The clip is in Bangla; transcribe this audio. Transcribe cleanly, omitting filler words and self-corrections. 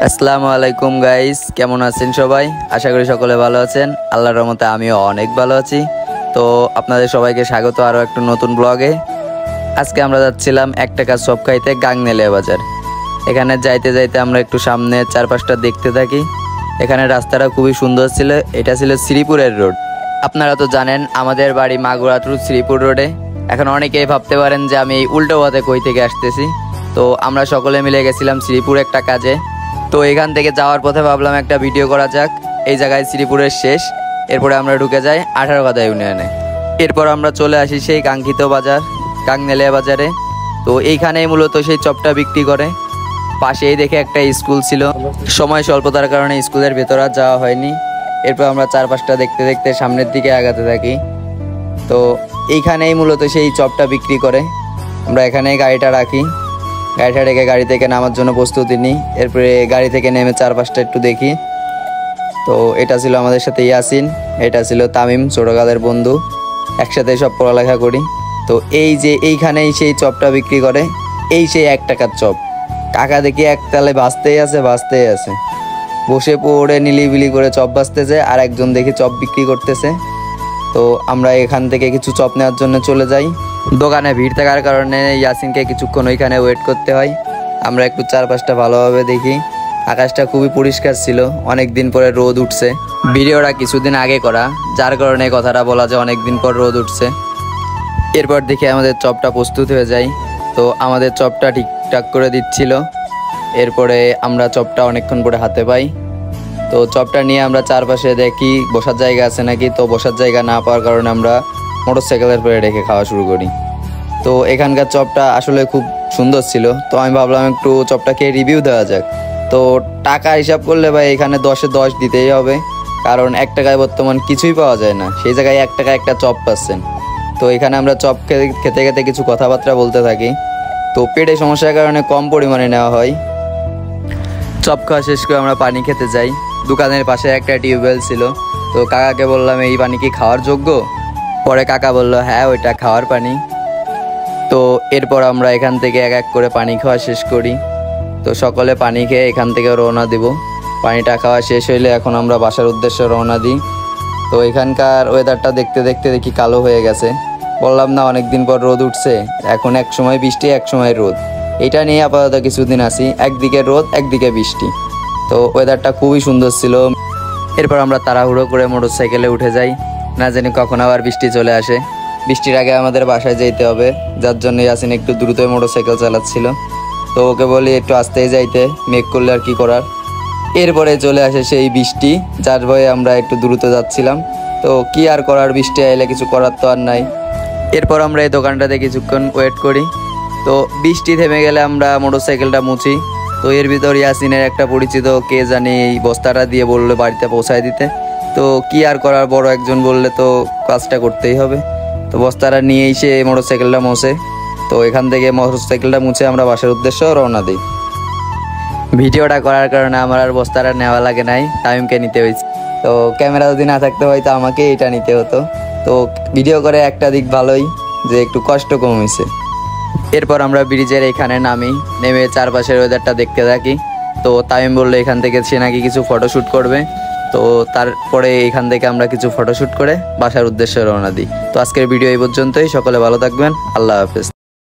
আসসালামু আলাইকুম গাইস, কেমন আছেন সবাই? আশা করি সকলে ভালো আছেন। আল্লাহর রহমতে আমিও অনেক ভালো আছি। তো আপনাদের সবাইকে স্বাগত আরও একটা নতুন ব্লগে। আজকে আমরা যাচ্ছিলাম 1 টাকা চপ খাইতে গাংনেলিয়া বাজার। এখানে যাইতে যাইতে আমরা একটু সামনে চারপাশটা দেখতে থাকি। এখানে রাস্তাটা খুবই সুন্দর ছিল। এটা ছিল শ্রীপুরের রোড। আপনারা তো জানেন আমাদের বাড়ি মাগুরা টু শ্রীপুর রোডে। এখন অনেকেই ভাবতে পারেন যে আমি উল্টো পথে কই থেকে আসতেছি। তো আমরা সকলে মিলে গেছিলাম শ্রীপুর একটা কাজে। তো এখান থেকে যাওয়ার পথে ভাবলাম একটা ভিডিও করা যাক। এই জায়গায় শ্রীপুরের শেষ, এরপরে আমরা ঢুকে যাই 18 ইউনিয়নে। এরপর আমরা চলে আসি সেই কাঙ্ক্ষিত বাজার গাংনেলিয়া বাজারে। তো এইখানেই মূলত সেই চপটা বিক্রি করে। পাশেই দেখে একটা স্কুল ছিল, সময় স্বল্পতার কারণে স্কুলের ভেতর আর যাওয়া হয়নি। এরপর আমরা চারপাশটা দেখতে দেখতে সামনের দিকে আগাতে থাকি। তো এইখানেই মূলত সেই চপটা বিক্রি করে। আমরা এখানেই গাড়িটা রাখি, গাড়িটা রেখে গাড়ি থেকে নামার জন্য প্রস্তুতি নিই। এরপরে গাড়ি থেকে নেমে চারপাশটা একটু দেখি। তো এটা ছিল আমাদের সাথে ইয়াসিন, এটা ছিল তামিম, ছোটকালের বন্ধু, একসাথে সব পড়ালেখা করি। তো এই যে এইখানেই সেই চপটা বিক্রি করে, এই সেই 1 টাকার চপ। কাকা দেখি একতালে বাঁচতেই আছে বসে পড়ে নিলিবিলি করে চপ বাঁচতেছে, আর একজন দেখি চপ বিক্রি করতেছে। তো আমরা এখান থেকে কিছু চপ নেওয়ার জন্য চলে যাই। দোকানে ভিড় থাকার কারণে ইয়াসিনকে কিছুক্ষণ ওইখানে ওয়েট করতে হয়। আমরা একটু চারপাশটা ভালোভাবে দেখি। আকাশটা খুবই পরিষ্কার ছিল, অনেক দিন পরে রোদ উঠছে। ভিডিওটা কিছুদিন আগে করা, যার কারণে কথাটা বলা যায় অনেক দিন পর রোদ উঠছে। এরপর দেখি আমাদের চপটা প্রস্তুত হয়ে যায়। তো আমাদের চপটা ঠিকঠাক করে দিচ্ছিল। এরপরে আমরা চপটা অনেকক্ষণ পরে হাতে পাই। তো চপটা নিয়ে আমরা চারপাশে দেখি বসার জায়গা আছে নাকি। তো বসার জায়গা না পাওয়ার কারণে আমরা মোটরসাইকেলের পরে রেখে খাওয়া শুরু করি। তো এখানকার চপটা আসলে খুব সুন্দর ছিল। তো আমি ভাবলাম একটু চপটাকে রিভিউ দেওয়া যাক। তো টাকা হিসাব করলে ভাই এখানে 10-এ 10 দিতেই হবে, কারণ 1 টাকায় বর্তমান কিছুই পাওয়া যায় না। সেই জায়গায় 1 টাকায় একটা চপ পাচ্ছেন। তো এখানে আমরা চপ খেতে খেতে কিছু কথাবার্তা বলতে থাকি। তো পেটে সমস্যার কারণে কম পরিমাণে নেওয়া হয়। চপ খাওয়া শেষ করে আমরা পানি খেতে যাই। দোকানের পাশে একটা টিউবওয়েল ছিল। তো কাকাকে বললাম এই পানি কি খাওয়ার যোগ্য? পরে কাকা বলল হ্যাঁ, ওইটা খাওয়ার পানি। তো এরপর আমরা এখান থেকে এক এক করে পানি খাওয়া শেষ করি। তো সকলে পানি খেয়ে এখান থেকে রওনা দিব। পানিটা খাওয়া শেষ হইলে এখন আমরা বাসার উদ্দেশ্যে রওনা দিই। তো এখানকার ওয়েদারটা দেখতে দেখতে দেখি কালো হয়ে গেছে। বললাম না অনেক দিন পর রোদ উঠছে, এখন এক সময় বৃষ্টি এক সময় রোদ। এটা নিয়ে আপাতত কিছুদিন আসি, একদিকে রোদ একদিকে বৃষ্টি। তো ওয়েদারটা খুবই সুন্দর ছিল। এরপর আমরা তাড়াহুড়ো করে মোটরসাইকেলে উঠে যাই, না জানি কখন আবার বৃষ্টি চলে আসে। বৃষ্টির আগে আমাদের বাসায় যেতে হবে, যার জন্য ইয়াসিন একটু দ্রুত মোটরসাইকেল চালাচ্ছিল। তো ওকে বলি একটু আস্তেই যাইতে, মেঘ করলে আর কি করার। এরপরে চলে আসে সেই বৃষ্টি, যার ভয়ে আমরা একটু দ্রুত যাচ্ছিলাম। তো কি আর করার, বৃষ্টি আইলে কিছু করার তো আর নাই। এরপর আমরা এই দোকানটাতে কিছুক্ষণ ওয়েট করি। তো বৃষ্টি থেমে গেলে আমরা মোটরসাইকেলটা মুছি। তো এর ভিতর ইয়াসিনের একটা পরিচিত কে জানি এই বস্তাটা দিয়ে বললো বাড়িতে পৌঁছায় দিতে। তো কি আর করার, বড় একজন বললে তো কাজটা করতেই হবে। তো বস্তাটা নিয়েই সে মোটরসাইকেলটা মোছে। তো এখান থেকে মোটরসাইকেলটা মুছে আমরা বাসার উদ্দেশ্যে রওনা দিই। ভিডিওটা করার কারণে আমার আর বস্তাটা নেওয়া লাগে নাই, টাইমকে নিতে হয়েছে। তো ক্যামেরা যদি না থাকতে হয়তো আমাকে এটা নিতে হতো। তো ভিডিও করে একটা দিক ভালোই, যে একটু কষ্ট কম হয়েছে। এরপর আমরা ব্রিজের এখানে নেমে চারপাশের ওয়েদারটা দেখতে থাকি। তো তামিম বললো এখান থেকে সে নাকি কিছু ফটোশ্যুট করবে। তো তারপরে এখান থেকে আমরা কিছু ফটোশ্যুট করে বাসার উদ্দেশ্যে রওনা দিই। তো আজকের ভিডিও এই পর্যন্তই। সকলে ভালো থাকবেন, আল্লাহ হাফেজ।